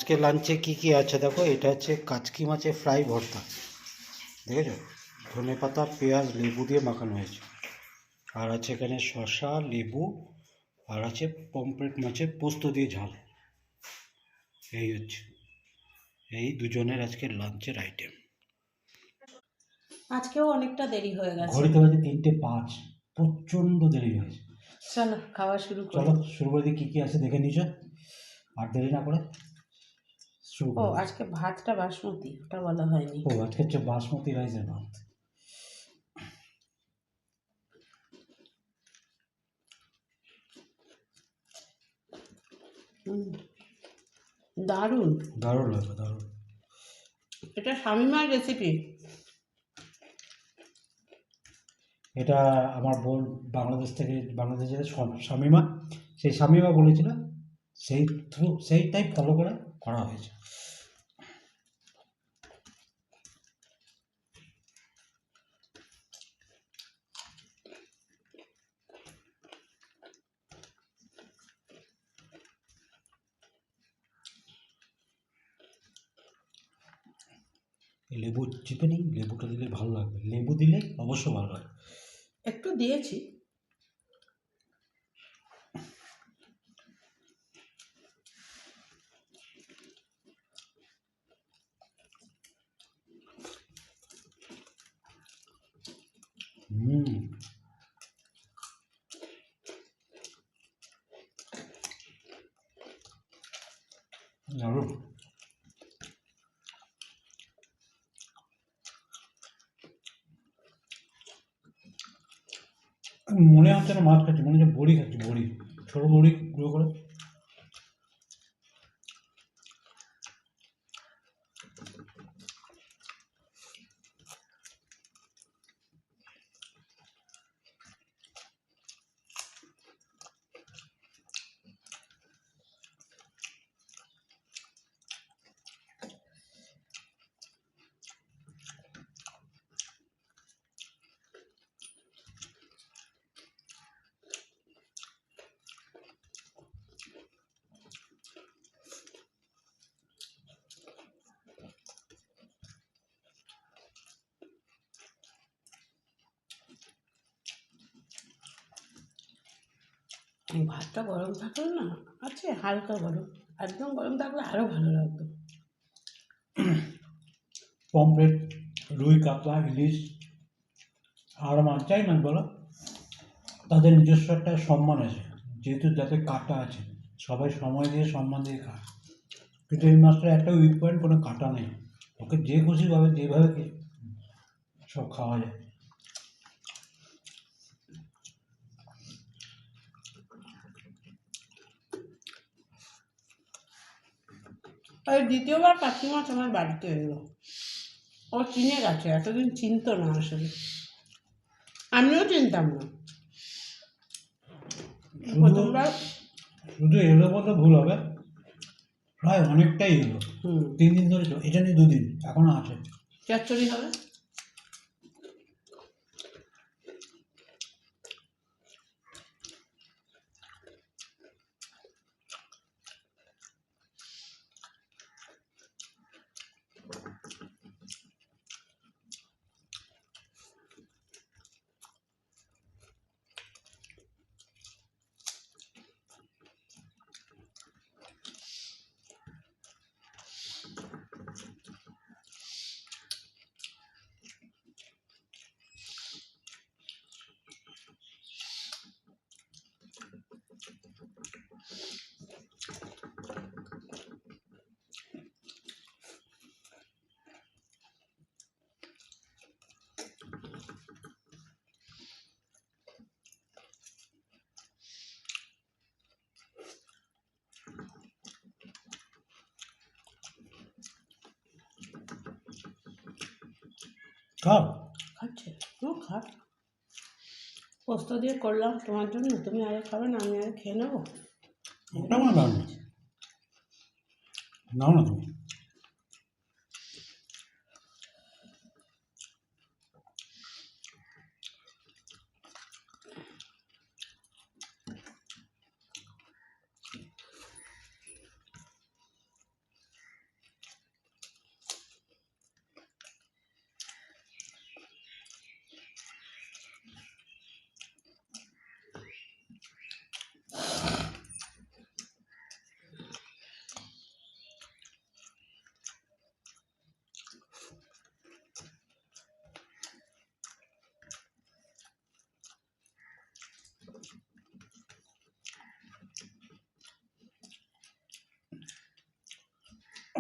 আজকে লাঞ্চে কি আছে দেখো, এটা হচ্ছে কাচকি মাছের ফ্রাই ভর্তা, দেখেছো? ধনে পাতা, পেঁয়াজ, লেবু দিয়ে মাখানো হয়েছে। আর আছে এখানে শসা, লেবু, আর আছে পমফ্রেট মাছের পোস্ত দিয়ে ঝাল। এই হচ্ছে এই দুজনের আজকে লাঞ্চের আইটেম। আজকেও অনেকটা দেরি হয়ে গেছে। ঘড়িতে বাজে 3:05, প্রচণ্ড দেরি হয়েছে। চলো খাওয়া শুরু করি। চলো শুরু করে দিই, কী আছে দেখে নিয়েছো, আর দেরি না করে শুরু ও করে দিই। আজকে ভাতটা বাসমতি, ওটা বলা হয়নি। ও আজকে হচ্ছে বাসমতি রাইসের ভাত। হুম, দারুণ। দারুণ লাগবে, দারুণ। এটা শামিমার রেসিপি। এটা আমার বোন বাংলাদেশের শামিমা, সেই শামিমা বলেছিল, সেইটাই ফলো করে করা হয়েছে। লেবু চিপে নিই, লেবুটা দিলে ভালো লাগবে, লেবু দিলে অবশ্য ভালো লাগবে। একটু দিয়েছি। হুম, দারুণ। মনে হচ্ছে না মাছ খাচ্ছি, মনে হচ্ছে বড়ি খাচ্ছি, বড়ি, ছোটো বড়ি গুঁড়ো করে। ভাতটা গরম থাকলে না, আছে হালকা গরম, একদম গরম থাকলে আরো ভালো লাগতো। পমফ্রেট, রুই, কাতলা, ইলিশ আর মাছ, যাই মাছ বলো, তাদের নিজস্ব একটা সম্মান আছে, যেহেতু যাতে কাঁটা আছে, সবাই সময় দিয়ে সম্মান দিয়ে খায়। কিন্তু এই মাছটার একটা উইক পয়েন্ট, কোনো কাঁটা নেই, ওকে যে খুশিভাবে যেভাবে সব খাওয়া যায়। আর দ্বিতীয়বার কাকি মাছ আমার বাড়িতে এলো। ও চিনে গেছে, এতদিন চিনতো না আসলে, আমিও চিনতাম না শুধু প্রথমবার। শুধু এলো বলতে ভুল হবে, প্রায় অনেকটাই এলো। 3 দিন ধরে এটা নিয়ে 2 দিন এখনো আছে। চচ্চড়ি হবে। খাও। খাচ্ছে, ও খা। পোস্ত দিয়ে করলাম তোমার জন্য, তুমি আরে খাবে না, আমি আরে খেয়ে নেবো। ওটা আমার ভালো না, নাও না তুমি।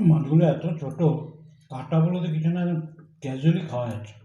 মাছগুলো এত ছোট, কাটা বলে তো কিছু না, ক্যাজুয়ালি খাওয়া যাচ্ছে।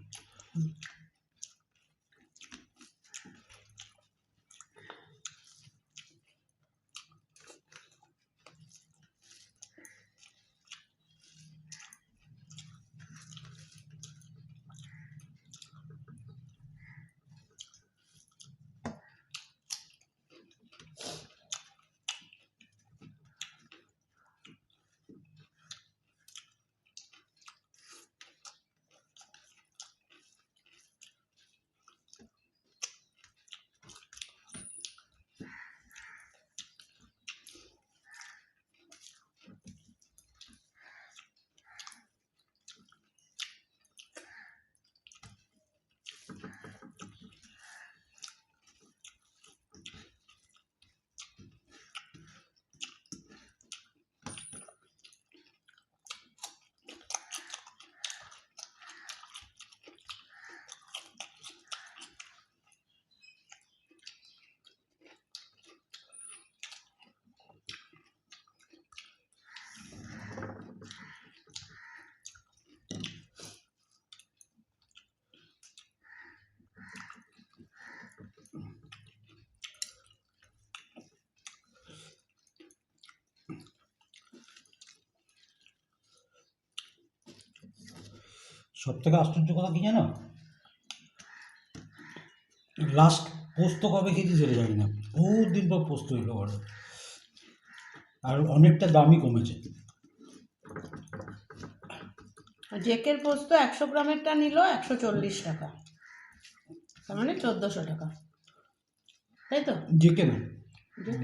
সব থেকে আশ্চর্য কথা কি জানো, লাস্ট পোস্ত কবে খেয়েছি সেটা জানি না, বহুত দিন পর পোস্ত এলো ঘরে, আর অনেকটা দামই কমেছে। জেকের পোস্ত 100 গ্রামেরটা নিল 140 টাকা, তার মানে 1400 টাকা, তাই তো? জেকে না,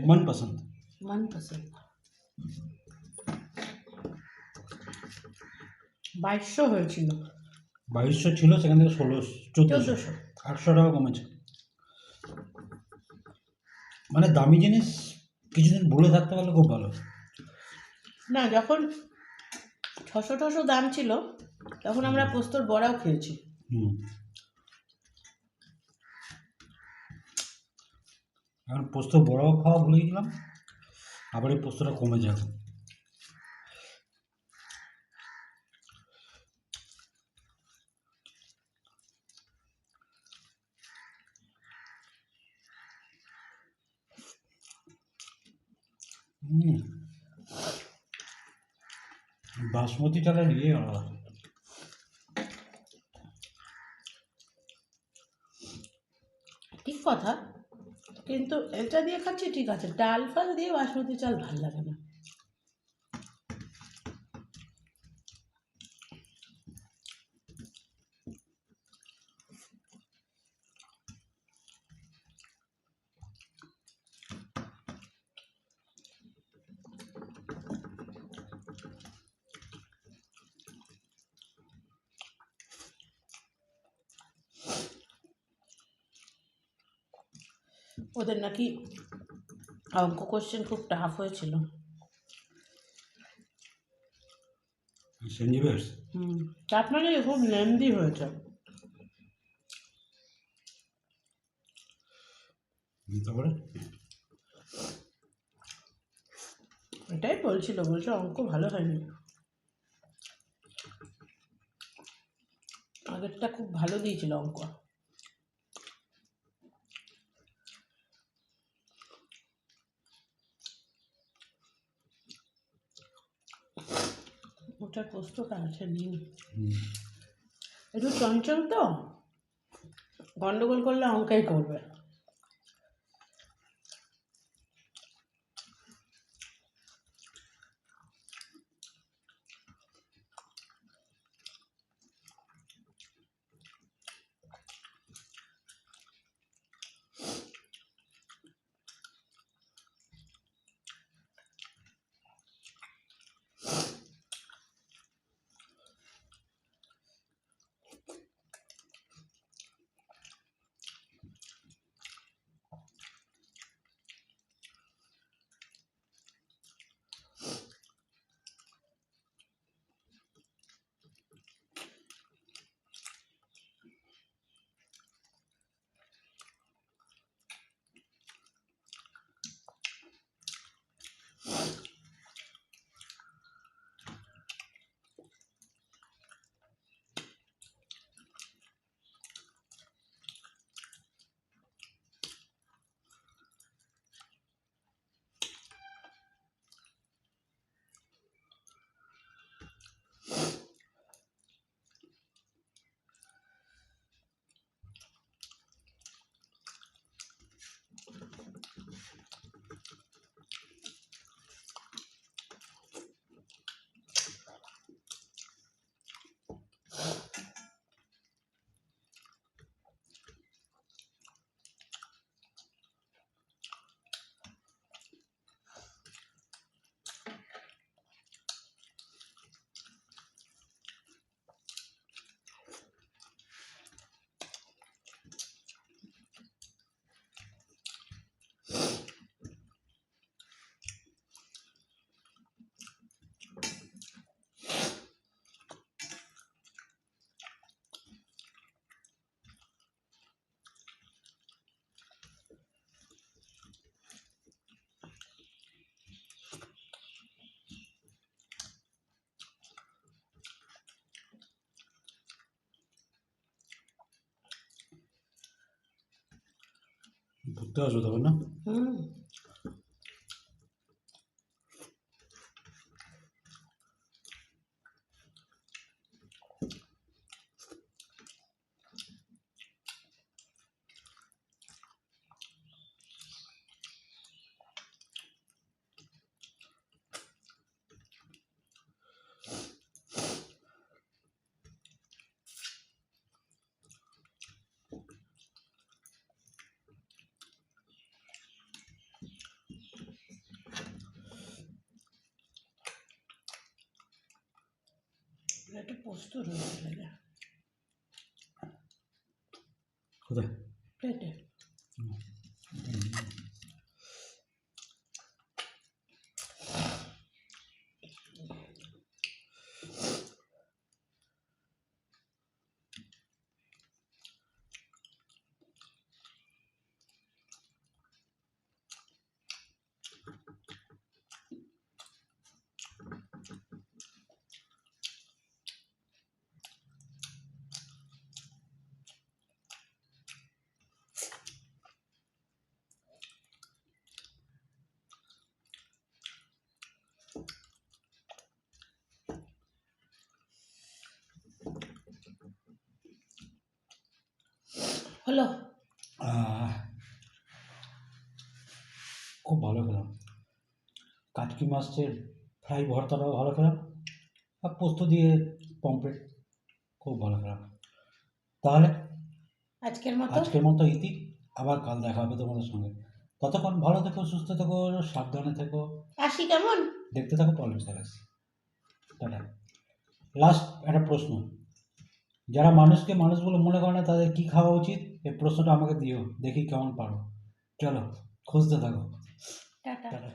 মনপসন্দ। মনপসন্দ 2200 হয়েছিল, 2200 ছিল, সেখান থেকে 1400, 800 টাকা কমেছে। মানে দামি জিনিস কিছুদিন ভুলে থাকতে পারলে খুব ভালো। না যখন 600 দাম ছিল তখন আমরা পোস্তর বড়াও খেয়েছি। এখন পোস্ত বড়াও খাওয়া ভুলে গেলাম, আবার এই পোস্তটা কমে যাবে। বাসমতি চালের ইয়ে আলাদা। ঠিক কথা, কিন্তু এটা দিয়ে খাচ্ছি ঠিক আছে, ডাল ফাল দিয়ে বাসমতি চাল ভাল লাগে না। ওদের নাকি অঙ্ক কোশ্চেন খুব টাফ হয়েছিল। সেন্ট টাফ মানে খুব লেন্দি হয়েছে। তারপরে এটাই বলছে অঙ্ক ভালো হয়নি, আগেরটা খুব ভালো দিয়েছিল অঙ্ক। ওটার পোস্তটা আছে নিন, একটু চঞ্চল তো, গন্ডগোল করলে অঙ্কেই করবে। ঘুরতে আসবো তবে না? হুম। একটা পোস্ত রয়েছে দাদা কোথায়? প্লেটে। হলো। খুব ভালো খেলাম। কাটকি মাছের ফ্রাই ভর্তাটাও ভালো খেলাম, আর পোস্ত দিয়ে পমফ্রেট খুব ভালো খেলাম। তাহলে আজকের মতো ইতি, আবার কাল দেখা হবে তোমাদের সঙ্গে। ততক্ষণ ভালো থেকো, সুস্থ থেকো, সাবধানে থেকো, আসি কেমন? দেখতে থাকো পলিটিক্স স্যারেস। টাটা। লাস্ট একটা প্রশ্ন, যারা মানুষকে মানুষ বলে মনে করে না তাদের কি খাওয়া উচিত, এই প্রশ্নটা আমাকে দিও, দেখি কেমন পারো। চলো, খুঁজতে থাকো। টাটা। টাটা।